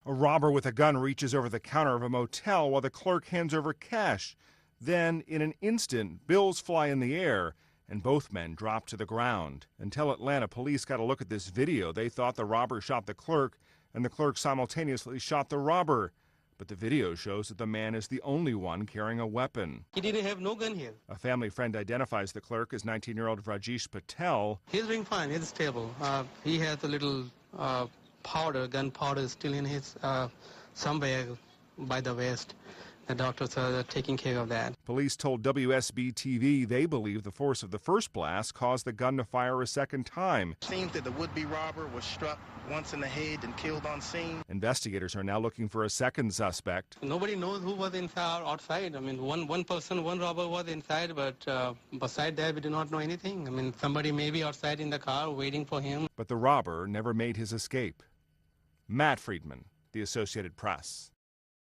A robber with a gun reaches over the counter of a motel while the clerk hands over cash. Then, in an instant, bills fly in the air, and both men drop to the ground. Until Atlanta police got a look at this video, they thought the robber shot the clerk, and the clerk simultaneously shot the robber. But the video shows that the man is the only one carrying a weapon. He didn't have no gun here. A family friend identifies the clerk as 19-year-old Rajesh Patel. He's doing fine. He's stable. He has a little gun powder still in his somewhere by the waist. The doctors are taking care of that. Police told WSB-TV they believe the force of the first blast caused the gun to fire a second time. It seems that the would-be robber was struck once in the head and killed on scene. Investigators are now looking for a second suspect. Nobody knows who was inside or outside. I mean, one robber was inside, but beside that, we do not know anything. I mean, somebody may be outside in the car waiting for him. But the robber never made his escape. Matt Friedman, The Associated Press.